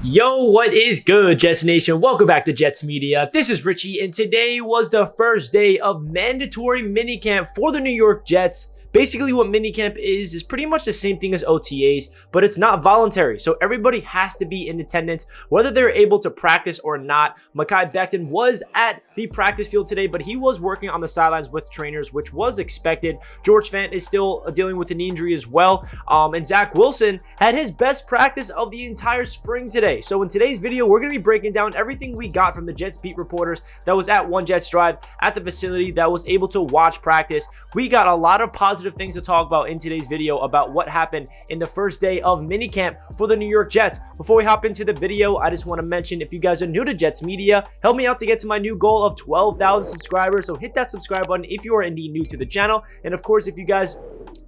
Yo, what is good, Jets Nation? Welcome back to Jets Media. This is Richie, and today was the first day of mandatory minicamp for the New York Jets. Basically, what minicamp is pretty much the same thing as OTAs, but it's not voluntary. So everybody has to be in attendance, whether they're able to practice or not. Mekhi Becton was at the practice field today, but he was working on the sidelines with trainers, which was expected. George Fant is still dealing with an injury as well. And Zach Wilson had his best practice of the entire spring today. So in today's video, we're going to be breaking down everything we got from the Jets beat reporters that was at One Jets Drive at the facility that was able to watch practice. We got a lot of positive things to talk about in today's video about what happened in the first day of minicamp for the New York Jets. Before we hop into the video, I just want to mention, if you guys are new to Jets Media, help me out to get to my new goal of 12,000 subscribers. So hit that subscribe button if you are indeed new to the channel. And of course, if you guys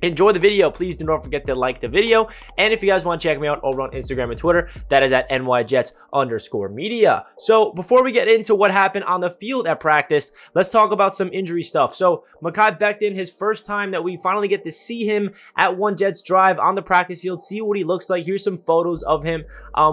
enjoy the video, please do not forget to like the video. And if you guys want to check me out over on Instagram and Twitter, that is at NYJets_media. So before we get into what happened on the field at practice, let's talk about some injury stuff. So Mekhi Becton, his first time that we finally get to see him at One Jets Drive on the practice field, see what he looks like. Here's some photos of him.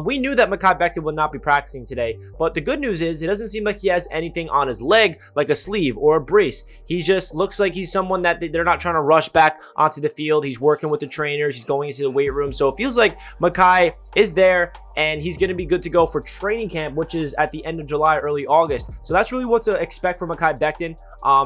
We knew that Mekhi Becton would not be practicing today, but the good news is it doesn't seem like he has anything on his leg, like a sleeve or a brace. He just looks like he's someone that they're not trying to rush back onto the field. He's working with the trainers. He's going into the weight room. So it feels like Mekhi is there and he's going to be good to go for training camp, which is at the end of July, early August. So that's really what to expect from Mekhi Becton.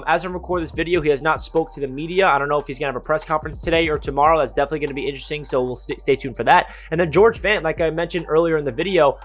As I record this video, he has not spoke to the media. I don't know if he's going to have a press conference today or tomorrow. That's definitely going to be interesting, so we'll stay tuned for that. And then George Fant, like I mentioned earlier in the video,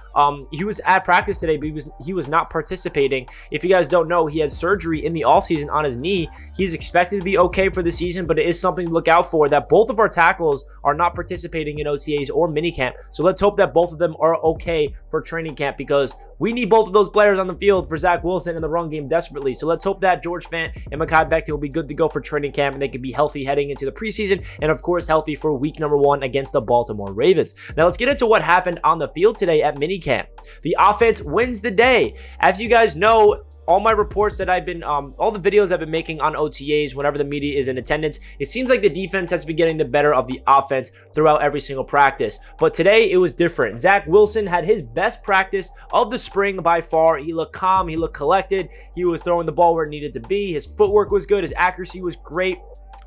he was at practice today, but he was not participating. If you guys don't know, he had surgery in the offseason on his knee. He's expected to be okay for the season, but it is something to look out for, that both of our tackles are not participating in OTAs or minicamp. So let's hope that both of them are okay for training camp, because we need both of those players on the field for Zach Wilson in the run game desperately. So let's hope that George Fant and Mekhi Becton will be good to go for training camp, and they can be healthy heading into the preseason, and of course healthy for week number 1 against the Baltimore Ravens. Now let's get into what happened on the field today at minicamp. The offense wins the day. As you guys know, all my reports that I've been, all the videos I've been making on OTAs, whenever the media is in attendance, it seems like the defense has been getting the better of the offense throughout every single practice. But today, it was different. Zach Wilson had his best practice of the spring by far. He looked calm. He looked collected. He was throwing the ball where it needed to be. His footwork was good. His accuracy was great.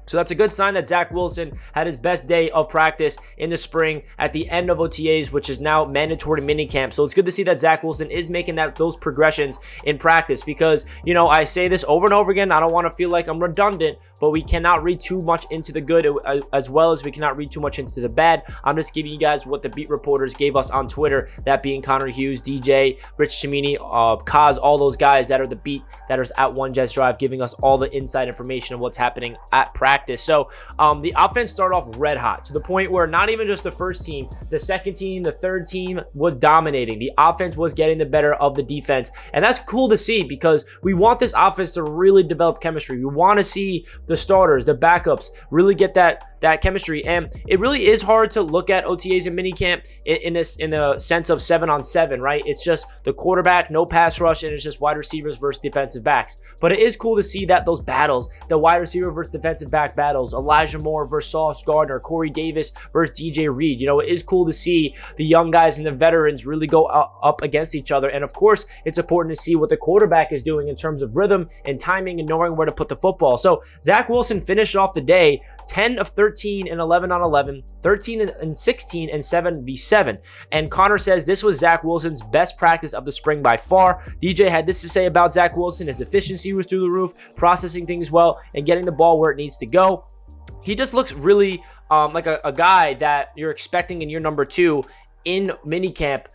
So that's a good sign that Zach Wilson had his best day of practice in the spring at the end of OTAs, which is now mandatory minicamp. So it's good to see that Zach Wilson is making those progressions in practice, because, you know, I say this over and over again. I don't want to feel like I'm redundant, but we cannot read too much into the good as well as we cannot read too much into the bad. I'm just giving you guys what the beat reporters gave us on Twitter, that being Connor Hughes, DJ, Rich Cimini, Kaz, all those guys that are the beat, that are at One Jets Drive, giving us all the inside information of what's happening at practice. So the offense started off red hot, to the point where not even just the first team, the second team, the third team was dominating. The offense was getting the better of the defense, and that's cool to see, because we want this offense to really develop chemistry. We want to see the starters, the backups, really get that chemistry. And it really is hard to look at OTAs and minicamp in the sense of 7-on-7, right? It's just the quarterback, no pass rush, and it's just wide receivers versus defensive backs. But it is cool to see that those battles, the wide receiver versus defensive back battles, Elijah Moore versus Sauce Gardner, Corey Davis versus DJ Reed. You know, it is cool to see the young guys and the veterans really go up against each other. And of course, it's important to see what the quarterback is doing in terms of rhythm and timing and knowing where to put the football. So Zach Wilson finished off the day 10 of 13 and 11 on 11, 13 and 16 and 7v7. And Connor says this was Zach Wilson's best practice of the spring by far. DJ had this to say about Zach Wilson: his efficiency was through the roof, processing things well, and getting the ball where it needs to go. He just looks really like a guy that you're expecting in year number 2 in minicamp.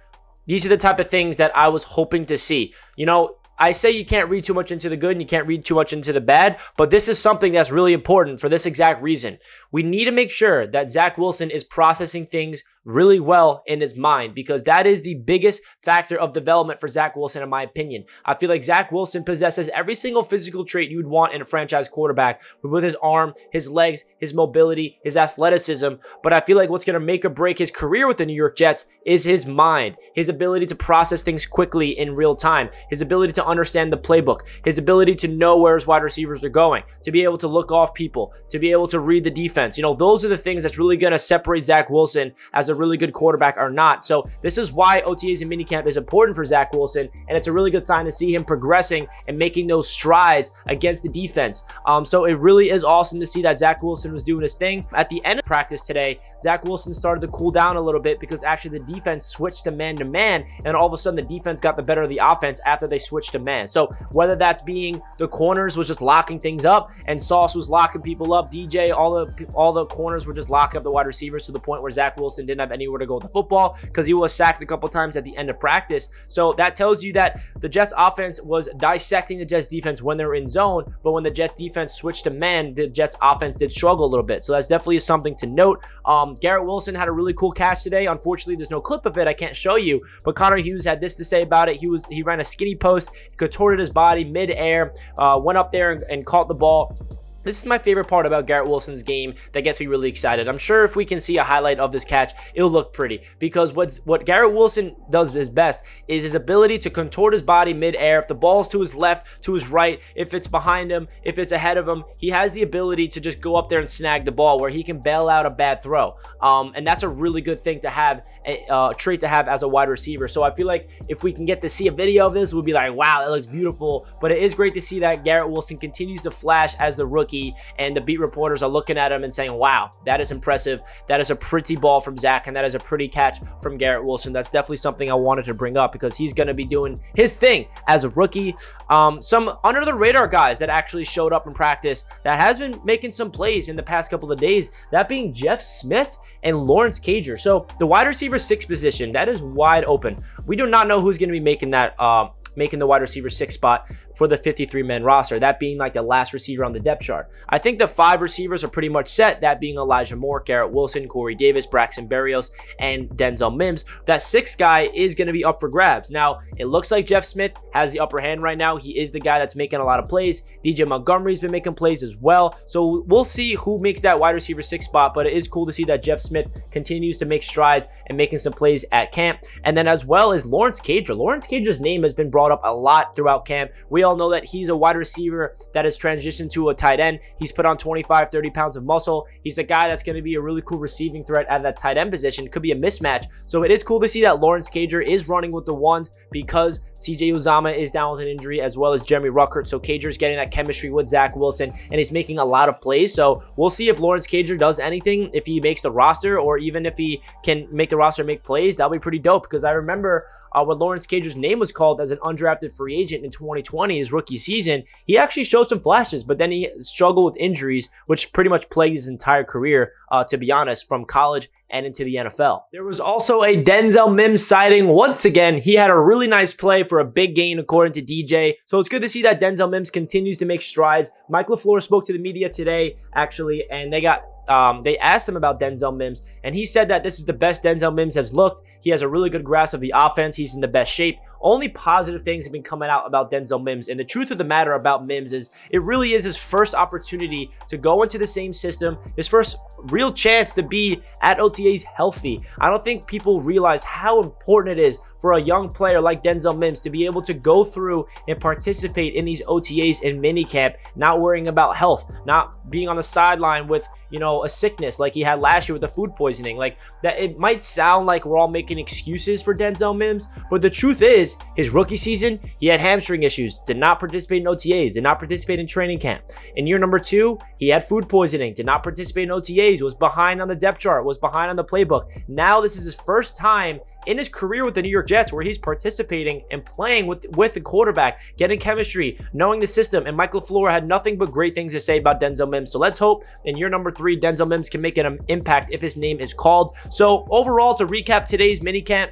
These are the type of things that I was hoping to see. You know, I say you can't read too much into the good and you can't read too much into the bad, but this is something that's really important for this exact reason. We need to make sure that Zach Wilson is processing things really well in his mind, because that is the biggest factor of development for Zach Wilson, in my opinion. I feel like Zach Wilson possesses every single physical trait you would want in a franchise quarterback, with his arm, his legs, his mobility, his athleticism. But I feel like what's going to make or break his career with the New York Jets is his mind, his ability to process things quickly in real time, his ability to understand the playbook, his ability to know where his wide receivers are going, to be able to look off people, to be able to read the defense. You know, those are the things that's really going to separate Zach Wilson as a a really good quarterback or not. So this is why OTAs and minicamp is important for Zach Wilson, and it's a really good sign to see him progressing and making those strides against the defense. So it really is awesome to see that Zach Wilson was doing his thing. At the end of practice today, Zach Wilson started to cool down a little bit because actually the defense switched to man-to-man, and all of a sudden the defense got the better of the offense after they switched to man. So whether that's being the corners was just locking things up and Sauce was locking people up, DJ, all the corners were just locking up the wide receivers to the point where Zach Wilson didn't have anywhere to go with the football because he was sacked a couple times at the end of practice. So that tells you that the Jets offense was dissecting the Jets defense when they were in zone, but when the Jets defense switched to man, the Jets offense did struggle a little bit. So that's definitely something to note. Garrett Wilson had a really cool catch today. Unfortunately, there's no clip of it. I can't show you, but Connor Hughes had this to say about it. He ran a skinny post, contorted his body mid-air, went up there and caught the ball. This is my favorite part about Garrett Wilson's game that gets me really excited. I'm sure if we can see a highlight of this catch, it'll look pretty, because what Garrett Wilson does his best is his ability to contort his body mid-air. If the ball's to his left, to his right, if it's behind him, if it's ahead of him, he has the ability to just go up there and snag the ball where he can bail out a bad throw. And that's a really good thing to have, a trait to have as a wide receiver. So I feel like if we can get to see a video of this, we'll be like, wow, that looks beautiful. But it is great to see that Garrett Wilson continues to flash as the rookie, and the beat reporters are looking at him and saying, wow, that is impressive. That is a pretty ball from Zach, and that is a pretty catch from Garrett Wilson. That's definitely something I wanted to bring up because he's going to be doing his thing as a rookie. Some under the radar guys that actually showed up in practice that has been making some plays in the past couple of days, that being Jeff Smith and Lawrence Cager. So the wide receiver 6 position, that is wide open. We do not know who's going to be making that making the wide receiver 6 spot for the 53-man roster, that being like the last receiver on the depth chart. I think the 5 receivers are pretty much set, that being Elijah Moore, Garrett Wilson, Corey Davis, Braxton Berrios, and Denzel Mims. That 6th guy is going to be up for grabs. Now, it looks like Jeff Smith has the upper hand right now. He is the guy that's making a lot of plays. DJ Montgomery's been making plays as well. So we'll see who makes that wide receiver 6 spot, but it is cool to see that Jeff Smith continues to make strides and making some plays at camp. And then as well as Lawrence Cager. Lawrence Cager's name has been brought up a lot throughout camp. We all know that he's a wide receiver that has transitioned to a tight end. He's put on 25, 30 pounds of muscle. He's a guy that's going to be a really cool receiving threat at that tight end position. Could be a mismatch. So it is cool to see that Lawrence Cager is running with the ones because CJ Uzomah is down with an injury, as well as Jeremy Ruckert. So Cager's getting that chemistry with Zach Wilson, and he's making a lot of plays. So we'll see if Lawrence Cager does anything, if he makes the roster, or even if he can make the roster make plays. That'll be pretty dope, because I remember when Lawrence Cager's name was called as an undrafted free agent in 2020, his rookie season, he actually showed some flashes, but then he struggled with injuries, which pretty much plagued his entire career, to be honest, from college and into the NFL. There was also a Denzel Mims sighting. Once again, he had a really nice play for a big gain, according to DJ. So it's good to see that Denzel Mims continues to make strides. Mike LaFleur spoke to the media today, actually, and they asked him about Denzel Mims, and he said that this is the best Denzel Mims has looked. He has a really good grasp of the offense. He's in the best shape. Only positive things have been coming out about Denzel Mims, and the truth of the matter about Mims is it really is his first opportunity to go into the same system, his first real chance to be at OTAs healthy. I don't think people realize how important it is for a young player like Denzel Mims to be able to go through and participate in these OTAs and minicamp, not worrying about health, not being on the sideline with, a sickness like he had last year with the food poisoning. Like that, it might sound like we're all making excuses for Denzel Mims, but the truth is, his rookie season, he had hamstring issues, did not participate in OTAs, did not participate in training camp. In year number 2, he had food poisoning, did not participate in OTAs, was behind on the depth chart, was behind on the playbook. Now this is his first time in his career with the New York Jets where he's participating and playing with the quarterback, getting chemistry, knowing the system, and Mike LaFleur had nothing but great things to say about Denzel Mims. So let's hope in year number 3, Denzel Mims can make an impact if his name is called. So overall, to recap today's minicamp,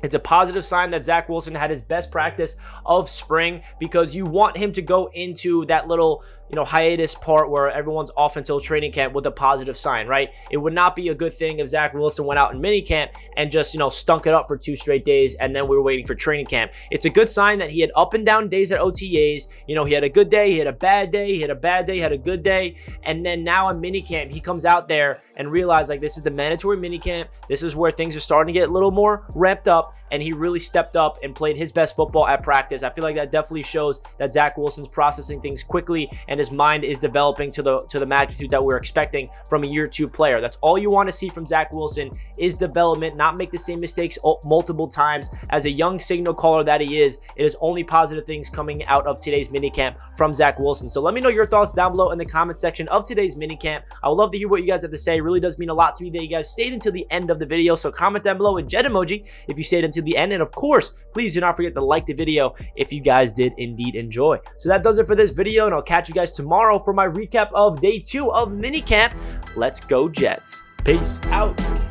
it's a positive sign that Zach Wilson had his best practice of spring, because you want him to go into that little, hiatus part where everyone's off until training camp with a positive sign, right? It would not be a good thing if Zach Wilson went out in minicamp and just, stunk it up for 2 straight days and then we were waiting for training camp. It's a good sign that he had up and down days at OTAs. He had a good day, he had a bad day, he had a bad day, he had a good day. And then now in minicamp, he comes out there and realizes, like, this is the mandatory minicamp. This is where things are starting to get a little more ramped up. and he really stepped up and played his best football at practice. I feel like that definitely shows that Zach Wilson's processing things quickly and his mind is developing to the magnitude that we're expecting from a year 2 player. That's all you want to see from Zach Wilson is development, not make the same mistakes multiple times. As a young signal caller that he is, it is only positive things coming out of today's minicamp from Zach Wilson. So let me know your thoughts down below in the comment section of today's minicamp. I would love to hear what you guys have to say. It really does mean a lot to me that you guys stayed until the end of the video. So comment down below a jet emoji if you stayed until the end. And of course, please do not forget to like the video if you guys did indeed enjoy. So that does it for this video, and I'll catch you guys tomorrow for my recap of day 2 of minicamp. Let's go Jets. Peace out.